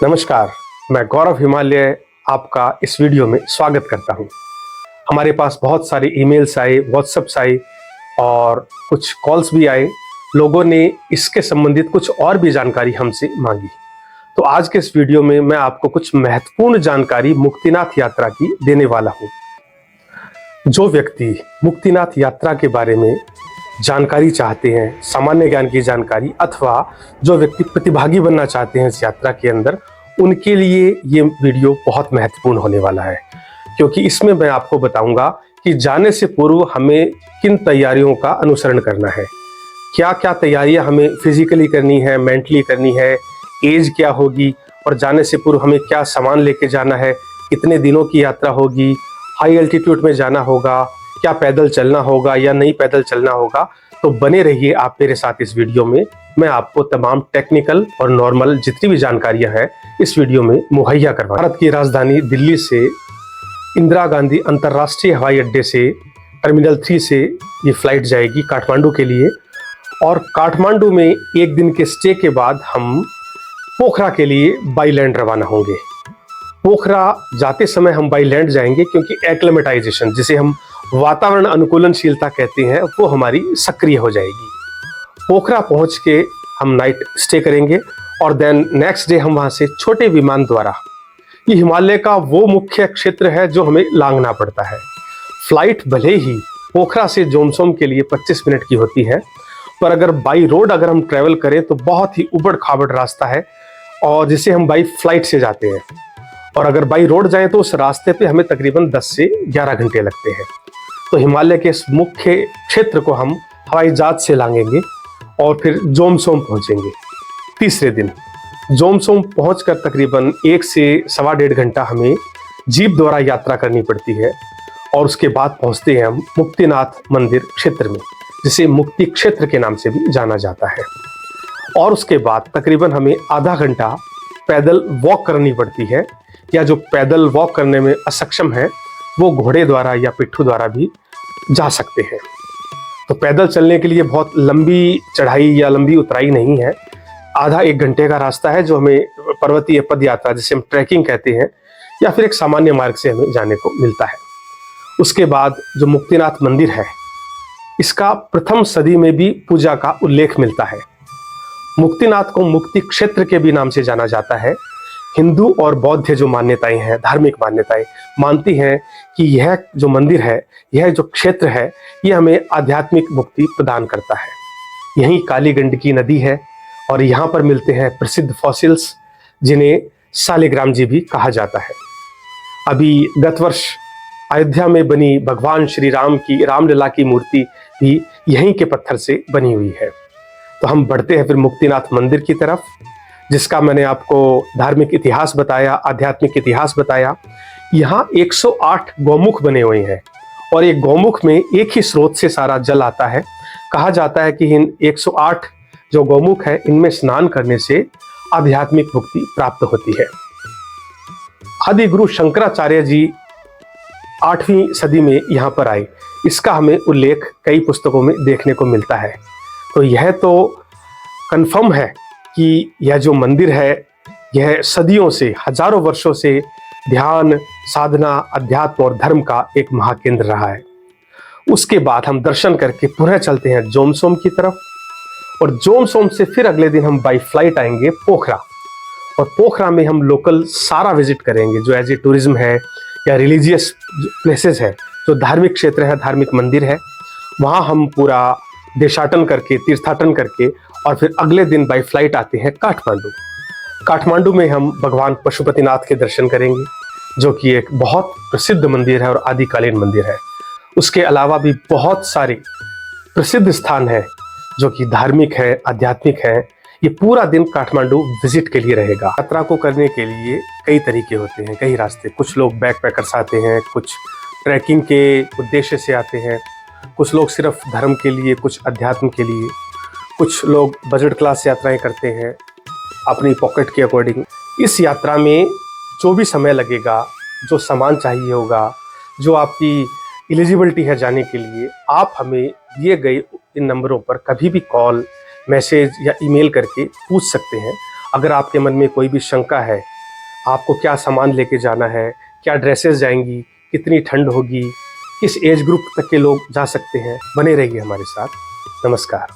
नमस्कार, मैं गौरव हिमालय आपका इस वीडियो में स्वागत करता हूं। हमारे पास बहुत सारे ईमेल्स आए, व्हाट्सएप्स आए और कुछ कॉल्स भी आए। लोगों ने इसके संबंधित कुछ और भी जानकारी हमसे मांगी। तो आज के इस वीडियो में मैं आपको कुछ महत्वपूर्ण जानकारी मुक्तिनाथ यात्रा की देने वाला हूं। जो व्यक्ति मुक्तिनाथ यात्रा के बारे में जानकारी चाहते हैं, सामान्य ज्ञान की जानकारी, अथवा जो व्यक्ति प्रतिभागी बनना चाहते हैं इस यात्रा के अंदर, उनके लिए ये वीडियो बहुत महत्वपूर्ण होने वाला है। क्योंकि इसमें मैं आपको बताऊंगा कि जाने से पूर्व हमें किन तैयारियों का अनुसरण करना है, क्या क्या तैयारियां हमें फिजिकली करनी है, मेंटली करनी है, एज क्या होगी और जाने से पूर्व हमें क्या सामान लेके जाना है, कितने दिनों की यात्रा होगी, हाई एल्टीट्यूड में जाना होगा, क्या पैदल चलना होगा या नहीं पैदल चलना होगा। तो बने रहिए आप मेरे साथ इस वीडियो में। मैं आपको तमाम टेक्निकल और नॉर्मल जितनी भी जानकारियां हैं इस वीडियो में मुहैया करवा। भारत की राजधानी दिल्ली से इंदिरा गांधी अंतर्राष्ट्रीय हवाई अड्डे से टर्मिनल 3 से ये फ्लाइट जाएगी काठमांडू के लिए, और काठमांडू में एक दिन के स्टे के बाद हम पोखरा के लिए बाई लैंड रवाना होंगे। पोखरा जाते समय हम बाई लैंड जाएंगे क्योंकि एक्लेमेटाइजेशन, जिसे हम वातावरण अनुकूलनशीलता कहते हैं, वो हमारी सक्रिय हो जाएगी। पोखरा पहुंच के हम नाइट स्टे करेंगे और देन नेक्स्ट डे हम वहां से छोटे विमान द्वारा, ये हिमालय का वो मुख्य क्षेत्र है जो हमें लांघना पड़ता है। फ्लाइट भले ही पोखरा से जोमसोम के लिए 25 मिनट की होती है, पर अगर बाई रोड अगर हम ट्रेवल करें तो बहुत ही उबड़ खाबड़ रास्ता है, और जिसे हम बाई फ्लाइट से जाते हैं। और अगर बाई रोड जाएं तो उस रास्ते पे हमें तकरीबन 10 से 11 घंटे लगते हैं। तो हिमालय के इस मुख्य क्षेत्र को हम हवाई जहाज से लांघेंगे और फिर जोमसोम पहुंचेंगे। तीसरे दिन जोमसोम पहुंचकर तकरीबन 1 से सवा डेढ़ घंटा हमें जीप द्वारा यात्रा करनी पड़ती है, और उसके बाद पहुंचते हैं हम मुक्तिनाथ मंदिर क्षेत्र में, जिसे मुक्ति क्षेत्र के नाम से भी जाना जाता है। और उसके बाद तकरीबन हमें आधा घंटा पैदल वॉक करनी पड़ती है, या जो पैदल वॉक करने में असक्षम है वो घोड़े द्वारा या पिट्ठू द्वारा भी जा सकते हैं। तो पैदल चलने के लिए बहुत लंबी चढ़ाई या लंबी उतराई नहीं है, आधा 1 घंटे का रास्ता है जो हमें पर्वतीय पद यात्रा, जिसे हम ट्रैकिंग कहते हैं, या फिर एक सामान्य मार्ग से हमें जाने को मिलता है। उसके बाद जो मुक्तिनाथ मंदिर है, इसका प्रथम सदी में भी पूजा का उल्लेख मिलता है। मुक्तिनाथ को मुक्ति क्षेत्र के भी नाम से जाना जाता है। हिंदू और बौद्ध जो मान्यताएं हैं, धार्मिक मान्यताएं मानती हैं कि यह जो मंदिर है, यह जो क्षेत्र है, यह हमें आध्यात्मिक मुक्ति प्रदान करता है। यहीं काली गंडकी नदी है और यहाँ पर मिलते हैं प्रसिद्ध फॉसिल्स, जिन्हें सालिग्राम जी भी कहा जाता है। अभी गत वर्ष अयोध्या में बनी भगवान श्री राम की रामलला की मूर्ति भी यहीं के पत्थर से बनी हुई है। तो हम बढ़ते हैं फिर मुक्तिनाथ मंदिर की तरफ, जिसका मैंने आपको धार्मिक इतिहास बताया, आध्यात्मिक इतिहास बताया। यहाँ 108 गौमुख बने हुए हैं, और एक गौमुख में एक ही स्रोत से सारा जल आता है। कहा जाता है कि इन 108 जो गौमुख है, इनमें स्नान करने से आध्यात्मिक मुक्ति प्राप्त होती है। आदि गुरु शंकराचार्य जी 8वीं सदी में यहाँ पर आए, इसका हमें उल्लेख कई पुस्तकों में देखने को मिलता है। तो यह तो कंफर्म है कि यह जो मंदिर है, यह सदियों से, हजारों वर्षों से ध्यान, साधना, अध्यात्म और धर्म का एक महाकेंद्र रहा है। उसके बाद हम दर्शन करके पुनः चलते हैं जोमसोम की तरफ, और जोमसोम से फिर अगले दिन हम बाई फ्लाइट आएंगे पोखरा, और पोखरा में हम लोकल सारा विजिट करेंगे जो एज ए टूरिज्म है, या रिलीजियस प्लेसेस है, जो धार्मिक क्षेत्र है, धार्मिक मंदिर है, वहाँ हम पूरा देशाटन करके, तीर्थाटन करके, और फिर अगले दिन बाई फ्लाइट आते हैं काठमांडू। काठमांडू में हम भगवान पशुपतिनाथ के दर्शन करेंगे, जो कि एक बहुत प्रसिद्ध मंदिर है और आदिकालीन मंदिर है। उसके अलावा भी बहुत सारे प्रसिद्ध स्थान हैं जो कि धार्मिक है, आध्यात्मिक है। ये पूरा दिन काठमांडू विजिट के लिए रहेगा। यात्रा को करने के लिए कई तरीके होते हैं, कई रास्ते। कुछ लोग बैकपैकर्स आते हैं, कुछ ट्रैकिंग के उद्देश्य से आते हैं, कुछ लोग सिर्फ धर्म के लिए, कुछ अध्यात्म के लिए, कुछ लोग बजट क्लास यात्राएं करते हैं अपनी पॉकेट के अकॉर्डिंग। इस यात्रा में जो भी समय लगेगा, जो सामान चाहिए होगा, जो आपकी एलिजिबिलिटी है जाने के लिए, आप हमें दिए गए इन नंबरों पर कभी भी कॉल, मैसेज या ईमेल करके पूछ सकते हैं। अगर आपके मन में कोई भी शंका है, आपको क्या सामान लेके जाना है, क्या ड्रेसेस जाएंगी, कितनी ठंड होगी, किस एज ग्रुप तक के लोग जा सकते हैं, बने रहिए हमारे साथ। नमस्कार।